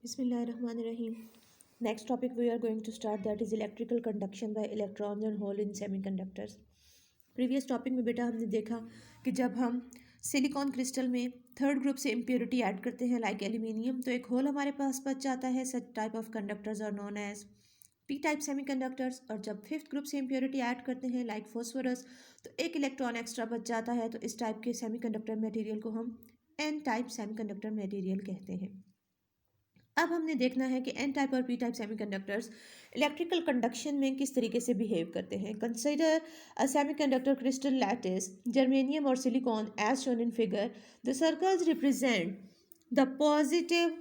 Bismillahirrahmanirrahim. Next topic we are going to start, that is electrical conduction by electrons and hole in semiconductors. Previous topic में बेटा हमने देखा कि जब हम सिलिकॉन क्रिस्टल में थर्ड ग्रुप से इम्प्योरिटी ऐड करते हैं लाइक एल्यूमिनियम, तो एक होल हमारे पास बच जाता है. Such type of conductors are known as P type semiconductors. और जब फिफ्थ ग्रुप से इम्प्योरिटी ऐड करते हैं लाइक फॉस्फोरस, तो एक इलेक्ट्रॉन एक्स्ट्रा बच जाता है. तो इस टाइप के सेमीकंडक्टर मटेरियल को हम एन टाइप सेमीकंडक्टर मटेरियल कहते हैं. अब हमने देखना है कि एन टाइप और p type semiconductors electrical conduction में किस तरीके से बिहेव करते हैं. Consider a semiconductor crystal lattice germanium और silicon as shown in figure. The circles represent the positive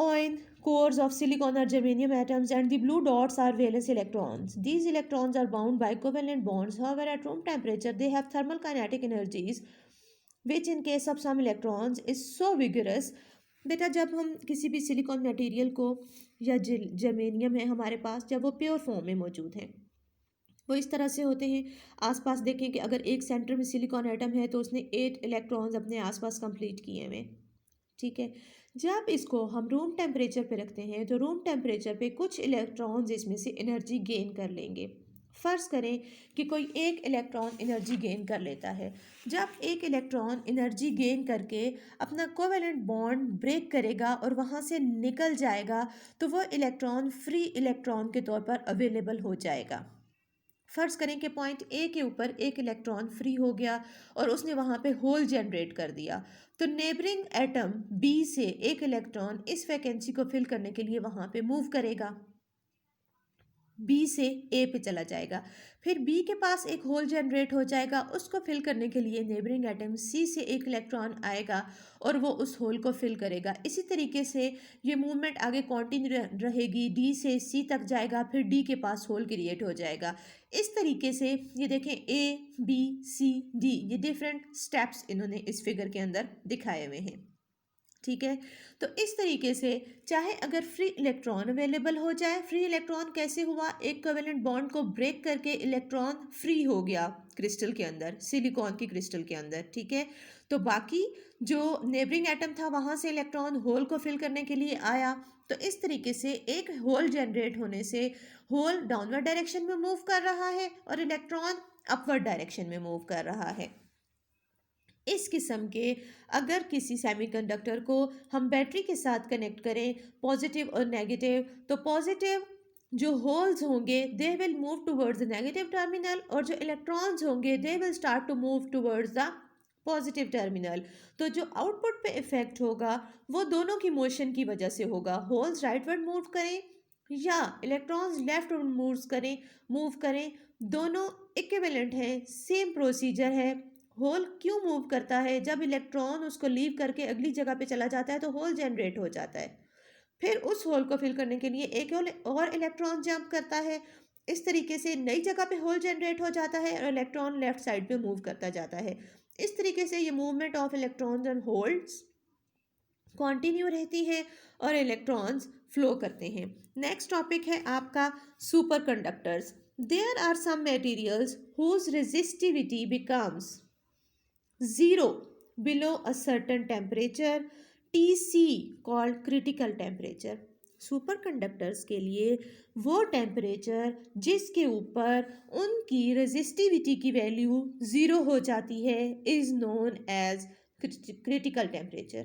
ion cores of silicon or germanium atoms, and the blue dots are valence electrons. These electrons are bound by covalent bonds. However, at room temperature they have thermal kinetic energies which in case of some electrons is so vigorous. बेटा जब हम किसी भी silicon material को या germanium है हमारे पास, जब वो प्योर फॉर्म में मौजूद हैं, वो इस तरह से होते हैं. आसपास देखें कि अगर एक सेंटर में सिलिकॉन एटम है तो उसने 8 इलेक्ट्रॉन्स अपने आसपास कंप्लीट किए हुए. ठीक है. जब इसको हम रूम टेम्परेचर पे रखते हैं तो रूम टेम्परेचर पे कुछ इलेक्ट्रॉन्स इसमें से एनर्जी गेन कर लेंगे. फ़र्ज़ करें कि कोई एक इलेक्ट्रॉन एनर्जी गेन कर लेता है. जब एक इलेक्ट्रॉन एनर्जी गेन करके अपना कोवेलेंट बॉन्ड ब्रेक करेगा और वहाँ से निकल जाएगा, तो वो इलेक्ट्रॉन फ्री इलेक्ट्रॉन के तौर पर अवेलेबल हो जाएगा. फ़र्ज़ करें कि पॉइंट ए के ऊपर एक इलेक्ट्रॉन फ्री हो गया और उसने वहाँ पे होल जनरेट कर दिया, तो नेबरिंग एटम बी से एक इलेक्ट्रॉन इस वैकेंसी को फिल करने के लिए वहाँ पे मूव करेगा. बी से ए पे चला जाएगा. फिर बी के पास एक होल जनरेट हो जाएगा. उसको फिल करने के लिए नेबरिंग एटम सी से एक इलेक्ट्रॉन आएगा और वो उस होल को फिल करेगा. इसी तरीके से ये मूवमेंट आगे कंटिन्यू रहेगी. डी से सी तक जाएगा, फिर डी के पास होल क्रिएट हो जाएगा. इस तरीके से ये देखें ए बी सी डी, ये डिफरेंट स्टेप्स इन्होंने इस फिगर के अंदर दिखाए हुए हैं. ठीक है. तो इस तरीके से चाहे अगर फ्री इलेक्ट्रॉन अवेलेबल हो जाए, फ्री इलेक्ट्रॉन कैसे हुआ, एक कोवेलेंट बॉन्ड को ब्रेक करके इलेक्ट्रॉन फ्री हो गया क्रिस्टल के अंदर, सिलिकॉन की क्रिस्टल के अंदर. ठीक है. तो बाकी जो नेबरिंग एटम था वहाँ से इलेक्ट्रॉन होल को फिल करने के लिए आया. तो इस तरीके से एक होल जनरेट होने से होल डाउनवर्ड डायरेक्शन में मूव कर रहा है और इलेक्ट्रॉन अपवर्ड डायरेक्शन में मूव कर रहा है. इस किस्म के अगर किसी सेमीकंडक्टर को हम बैटरी के साथ कनेक्ट करें, पॉजिटिव और नेगेटिव, तो पॉजिटिव जो होल्स होंगे they will move towards the negative terminal, और जो इलेक्ट्रॉन्स होंगे they will start to move towards the positive terminal. तो जो आउटपुट पे इफेक्ट होगा वो दोनों की मोशन की वजह से होगा. होल्स राइटवर्ड मूव करें या इलेक्ट्रॉन्स लेफ्टवर्ड मूव करें, दोनों इक्विवेलेंट हैं, सेम प्रोसीजर है. होल क्यों मूव करता है, जब इलेक्ट्रॉन उसको लीव करके अगली जगह पे चला जाता है तो होल जनरेट हो जाता है. फिर उस होल को फिल करने के लिए एक और इलेक्ट्रॉन जंप करता है. इस तरीके से नई जगह पे होल जनरेट हो जाता है और इलेक्ट्रॉन लेफ्ट साइड पे मूव करता जाता है. इस तरीके से ये movement of electrons and holes continue रहती है और इलेक्ट्रॉन्स फ्लो करते हैं. नेक्स्ट टॉपिक है आपका super conductors. There are some materials whose resistivity becomes zero below a certain temperature, TC called critical temperature. Super conductors के लिए वो टेम्परेचर जिसके ऊपर उनकी रेजिस्टिविटी की वैल्यू ज़ीरो हो जाती है is known as critical temperature.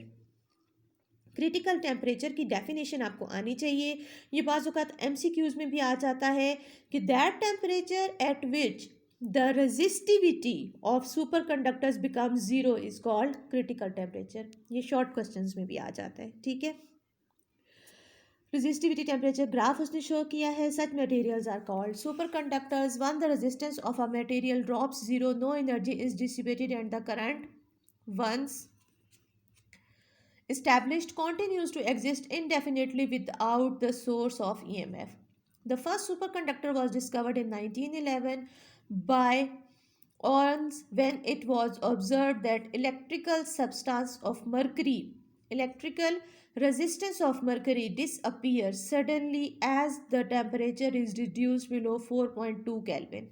Critical temperature की डेफिनेशन आपको आनी चाहिए. ये बाज़ MCQs में भी आ जाता है कि that temperature at which the resistivity of superconductors becomes zero is called critical temperature. ये short questions में भी आ जाता है. ठीक है. resistivity temperature ग्राफ उसने शो किया है. such materials are called superconductors. When the resistance of a material drops zero, no energy is dissipated and the current once established continues to exist indefinitely without the source of EMF. The first superconductor was discovered in 1911 by Orans when it was observed that electrical resistance of mercury disappears suddenly as the temperature is reduced below 4.2 Kelvin.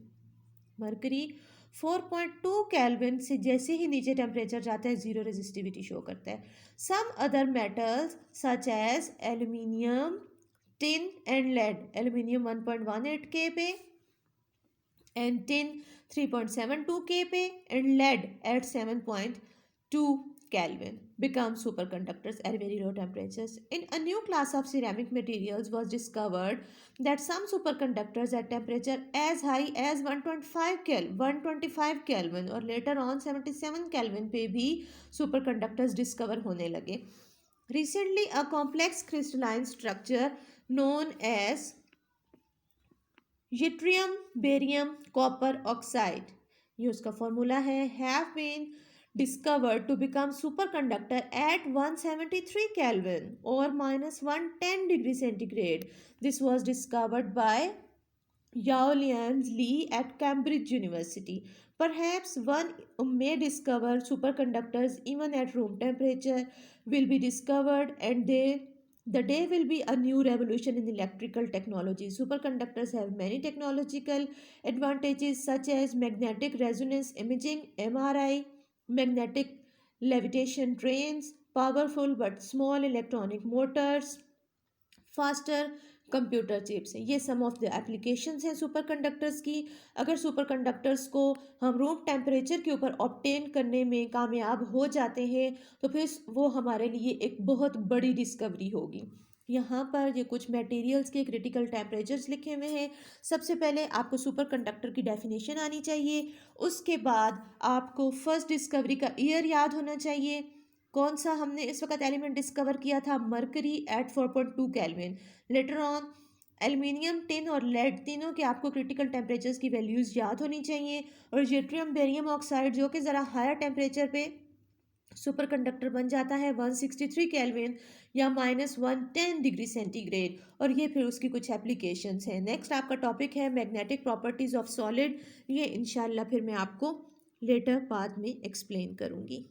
Mercury 4.2 kelvin से जैसे ही नीचे temperature जाता है zero resistivity show करता है. Some other metals such as aluminium, tin and lead, aluminium 1.18 K पे and tin 3.72 K पे and lead at 7.2 Kelvin become superconductors at very low temperatures. In a new class of ceramic materials was discovered that some superconductors at temperature as high as 125 Kelvin और later on 77 Kelvin पे भी superconductors discover होने लगे. Recently, a complex crystalline structure known as yttrium barium copper oxide, ये उसका formula है, have been discovered to become superconductor at 173 Kelvin or minus 110 degree centigrade. This was discovered by Yao Lian Li at Cambridge University. Perhaps one may discover superconductors even at room temperature will be discovered, and the day will be a new revolution in electrical technology. Superconductors have many technological advantages such as magnetic resonance imaging (MRI), magnetic levitation trains, powerful but small electronic motors, faster computer chips हैं. ये सम of the applications हैं super conductors की. अगर super conductors को हम room temperature के ऊपर obtain करने में कामयाब हो जाते हैं तो फिर वो हमारे लिए एक बहुत बड़ी डिस्कवरी होगी. यहाँ पर ये कुछ मटेरियल्स के क्रिटिकल टेम्परेचर्स लिखे हुए हैं. सबसे पहले आपको सुपर कंडक्टर की डेफिनेशन आनी चाहिए. उसके बाद आपको फर्स्ट डिस्कवरी का ईयर याद होना चाहिए. कौन सा हमने इस वक्त एलिमेंट डिस्कवर किया था? Mercury at 4.2 kelvin. Later on aluminium, tin और लेड, तीनों के आपको क्रिटिकल टेम्परेचर्स की वैल्यूज़ याद होनी चाहिए. और यट्रियम बेरियम ऑक्साइड जो कि ज़रा हायर टेम्परेचर पे सुपर कंडक्टर बन जाता है 163 केल्विन या -110 डिग्री सेंटीग्रेड. और ये फिर उसकी कुछ एप्लीकेशंस हैं. नेक्स्ट आपका टॉपिक है मैग्नेटिक प्रॉपर्टीज़ ऑफ सॉलिड. ये इंशाल्लाह फिर मैं आपको लेटर बाद में एक्सप्लेन करूँगी.